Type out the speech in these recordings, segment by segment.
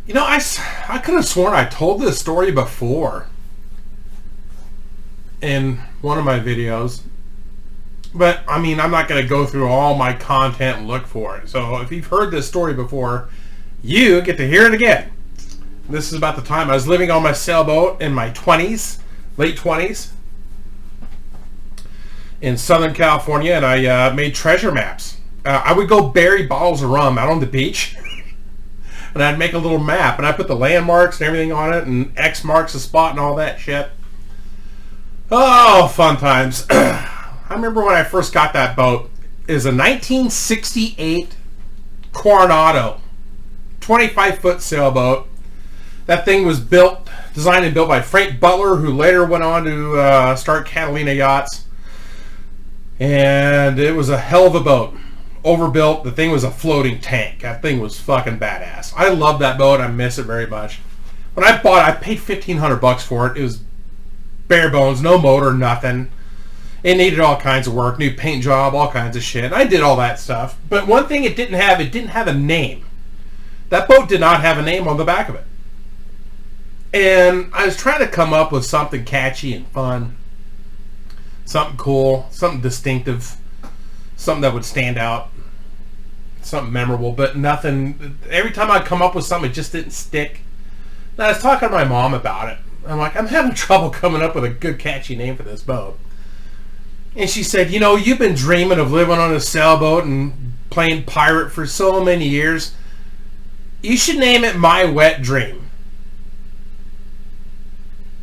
You know, I could have sworn I told this story before in one of my videos. But, I mean, I'm not going to go through all my content and look for it. So, if you've heard this story before, you get to hear it again. This is about the time I was living on my sailboat in my 20s, late 20s, in Southern California, and I made treasure maps. I would go bury bottles of rum out on the beach, and I'd make a little map, and I put the landmarks and everything on it, and X marks the spot and all that shit. Oh, fun times. I remember when I first got that boat. It was a 1968 Coronado, 25-foot sailboat. That thing was designed and built by Frank Butler, who later went on to start Catalina Yachts. And it was a hell of a boat. Overbuilt. The thing was a floating tank. That thing was fucking badass. I love that boat. I miss it very much. When I bought it, I paid $1,500 for it. It was bare bones, no motor, nothing. It needed all kinds of work, new paint job, all kinds of shit. I did all that stuff. But one thing it didn't have a name. That boat did not have a name on the back of it. And I was trying to come up with something catchy and fun. Something cool, something distinctive, something that would stand out, something memorable, but nothing. Every time I'd come up with something, it just didn't stick. And I was talking to my mom about it. I'm like, I'm having trouble coming up with a good catchy name for this boat. And she said, you know, you've been dreaming of living on a sailboat and playing pirate for so many years. You should name it My Wet Dream.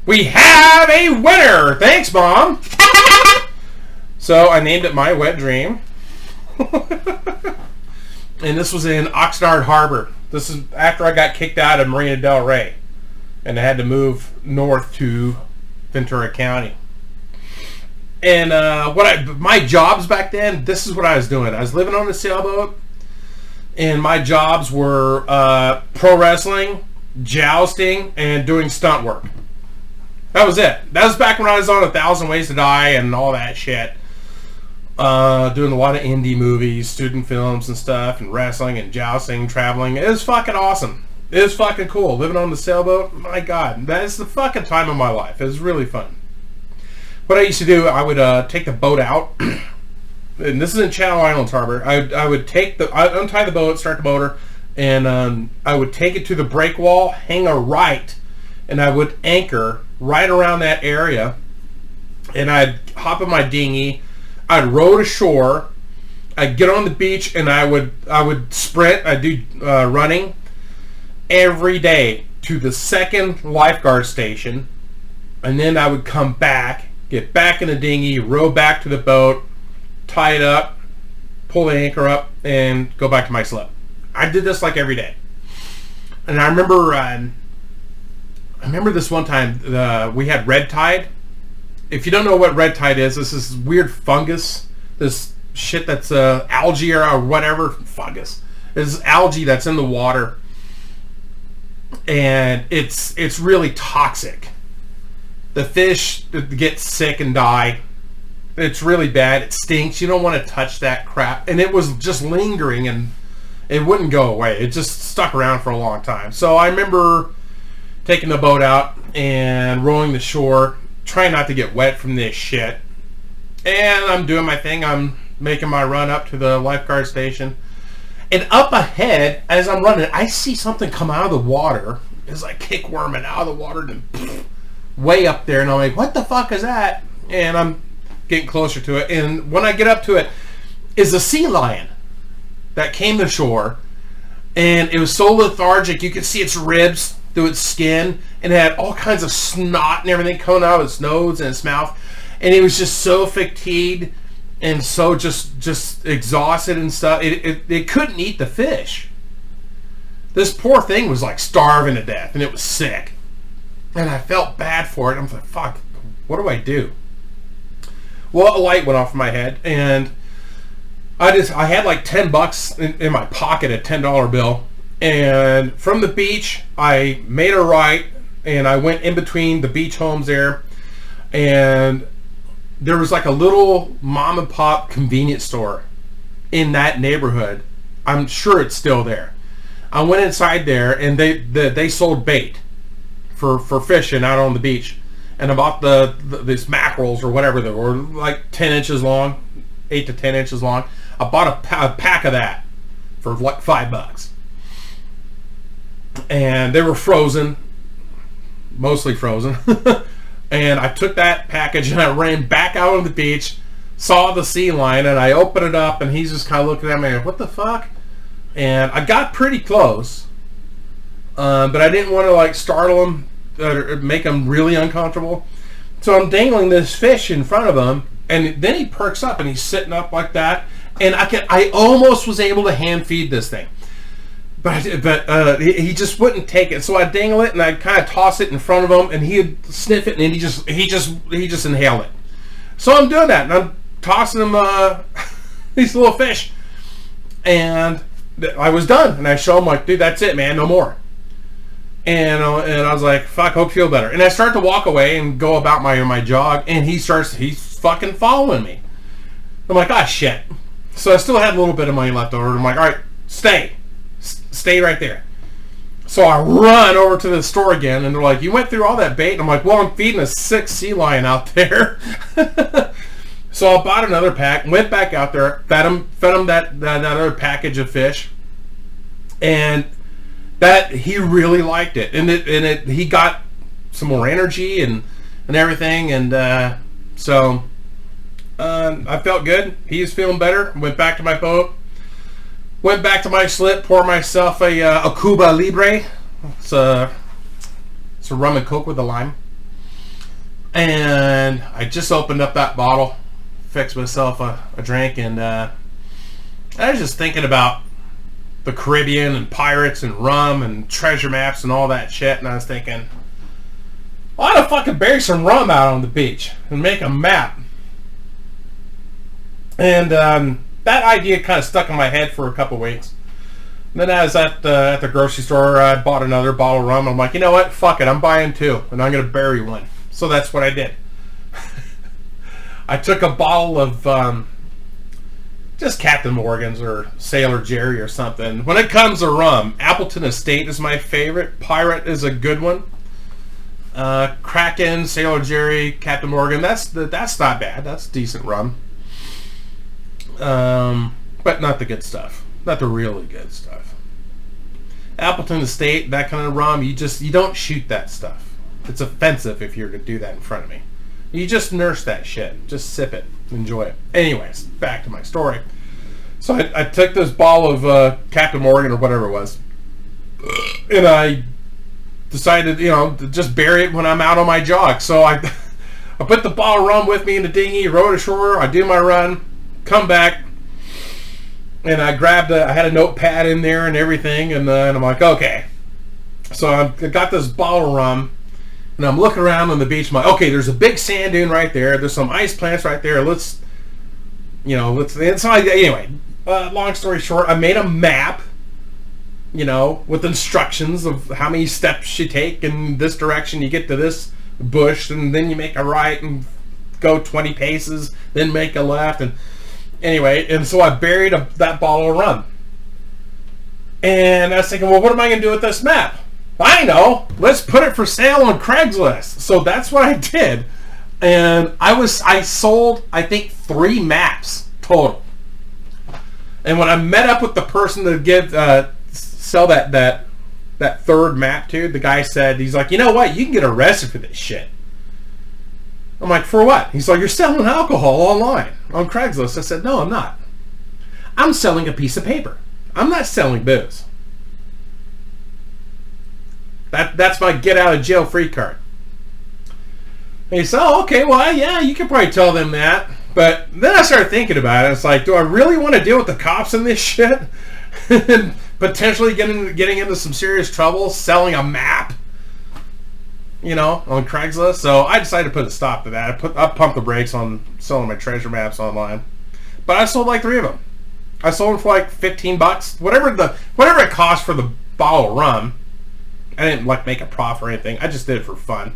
We have a winner! Thanks, Mom! So I named it My Wet Dream. And this was in Oxnard Harbor. This is after I got kicked out of Marina del Rey. And I had to move north to Ventura County. And my jobs back then, this is what I was doing. I was living on a sailboat. And my jobs were pro wrestling, jousting, and doing stunt work. That was it. That was back when I was on 1,000 Ways to Die and all that shit. Doing a lot of indie movies, student films and stuff, and wrestling and jousting, traveling. It was fucking awesome. It was fucking cool. Living on the sailboat, my God. That is the fucking time of my life. It was really fun. What I used to do, I would take the boat out. And this is in Channel Islands Harbor. I would untie the boat, start the motor, and I would take it to the break wall, hang a right, and I would anchor right around that area, and I'd hop in my dinghy, I'd row to shore, I'd get on the beach, and I would sprint, I'd do running every day to the second lifeguard station, and then I would come back, get back in the dinghy, row back to the boat, tie it up, pull the anchor up, and go back to my slip. I did this like every day. And I remember this one time we had red tide. If you don't know what red tide is, this is weird fungus. This shit that's algae or whatever. Fungus. It's algae that's in the water. And it's really toxic. The fish get sick and die. It's really bad. It stinks. You don't want to touch that crap. And it was just lingering and it wouldn't go away. It just stuck around for a long time. So I remember taking the boat out and rowing the shore, trying not to get wet from this shit. And I'm doing my thing. I'm making my run up to the lifeguard station. And up ahead, as I'm running, I see something come out of the water. It's like kickworming out of the water and way up there. And I'm like, what the fuck is that? And I'm getting closer to it. And when I get up to it, is a sea lion that came to shore. And it was so lethargic, you could see its ribs through its skin. And it had all kinds of snot and everything coming out of its nose and its mouth. And it was just so fatigued and so just exhausted and stuff. It couldn't eat the fish. This poor thing was like starving to death, and it was sick. And I felt bad for it. I'm like, fuck, what do I do? Well, a light went off in my head, and I had like $10 in my pocket, a $10 bill. And from the beach, I made a right, and I went in between the beach homes there, and there was like a little mom and pop convenience store in that neighborhood. I'm sure it's still there. I went inside there, and they sold bait for fishing out on the beach, and I bought these mackerels or whatever they were, like 10 inches long, 8 to 10 inches long. I bought a pack of that for like $5, and they were frozen, mostly frozen. And I took that package and I ran back out on the beach, saw the sea lion, and I opened it up, and he's just kind of looking at me like, what the fuck? And I got pretty close, but I didn't want to like startle him or make him really uncomfortable. So I'm dangling this fish in front of him, and then he perks up and he's sitting up like that, and I almost was able to hand feed this thing, but he just wouldn't take it. So I dangle it and I kind of toss it in front of him, and he'd sniff it, and he just inhaled it. So I'm doing that, and I'm tossing him these little fish, and I was done, and I show him like, dude, that's it, man, no more. And I was like, fuck, hope you feel better. And I start to walk away and go about my jog, and he's fucking following me. I'm like, ah, shit. So I still had a little bit of money left over. I'm like, all right, stay right there. So I run over to the store again, and they're like, you went through all that bait? And I'm like, well, I'm feeding a sick sea lion out there. So I bought another pack, went back out there, fed him that other package of fish, and that he really liked it, and he got some more energy and everything, and so I felt good. He was feeling better. Went back to my boat, went back to my slip, poured myself a Cuba Libre. It's a rum and coke with a lime, and I just opened up that bottle, fixed myself a drink, and I was just thinking about the Caribbean and pirates and rum and treasure maps and all that shit, and I was thinking, I ought to fucking bury some rum out on the beach and make a map. And that idea kind of stuck in my head for a couple weeks. And then I was at the grocery store, I bought another bottle of rum. I'm like, you know what, fuck it, I'm buying two, and I'm going to bury one. So that's what I did. I took a bottle of just Captain Morgan's or Sailor Jerry or something. When it comes to rum, Appleton Estate is my favorite. Pirate is a good one. Kraken, Sailor Jerry, Captain Morgan, that's not bad. That's decent rum. But not the good stuff. Not the really good stuff. Appleton Estate, that kind of rum, you don't shoot that stuff. It's offensive if you're to do that in front of me. You just nurse that shit. Just sip it. Enjoy it. Anyways, back to my story. So I took this bottle of Captain Morgan or whatever it was, and I decided, to just bury it when I'm out on my jog. So I put the bottle of rum with me in the dinghy, rowed ashore, I do my run, come back, and I had a notepad in there and everything, and I'm like, okay. So I got this bottle of rum, and I'm looking around on the beach. I'm like, okay, there's a big sand dune right there. There's some ice plants right there. Anyway, long story short, I made a map, with instructions of how many steps you take in this direction. You get to this bush, and then you make a right and go 20 paces, then make a left. And anyway, and so I buried that bottle of rum. And I was thinking, well, what am I going to do with this map? I know. Let's put it for sale on Craigslist. So that's what I did, and I sold, I think, 3 maps total. And when I met up with the person to sell that third map to, the guy said, he's like, you know what? You can get arrested for this shit. I'm like, for what? He's like, you're selling alcohol online on Craigslist. I said, no, I'm not. I'm selling a piece of paper. I'm not selling booze. That's my get out of jail free card. And he said, oh, okay, well, yeah, you can probably tell them that. But then I started thinking about it. It's like, do I really want to deal with the cops in this shit? And potentially getting into some serious trouble selling a map, on Craigslist. So I decided to put a stop to that. I pumped the brakes on selling my treasure maps online. But I sold like 3 of them. I sold them for like $15. Whatever it cost for the bottle of rum. I didn't make a profit or anything. I just did it for fun.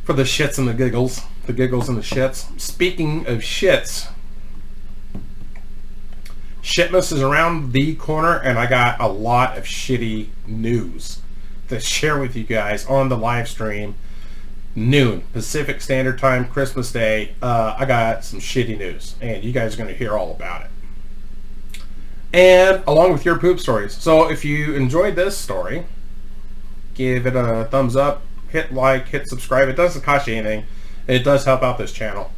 For the shits and the giggles. The giggles and the shits. Speaking of shits. Shipmas is around the corner, and I got a lot of shitty news to share with you guys on the live stream. Noon Pacific Standard Time, Christmas Day. I got some shitty news, and you guys are going to hear all about it. And along with your poop stories. So if you enjoyed this story, give it a thumbs up, hit like, hit subscribe. It doesn't cost you anything. It does help out this channel.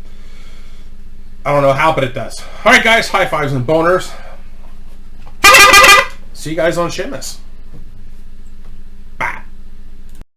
I don't know how, but it does. Alright guys, high fives and boners. See you guys on Shipmas.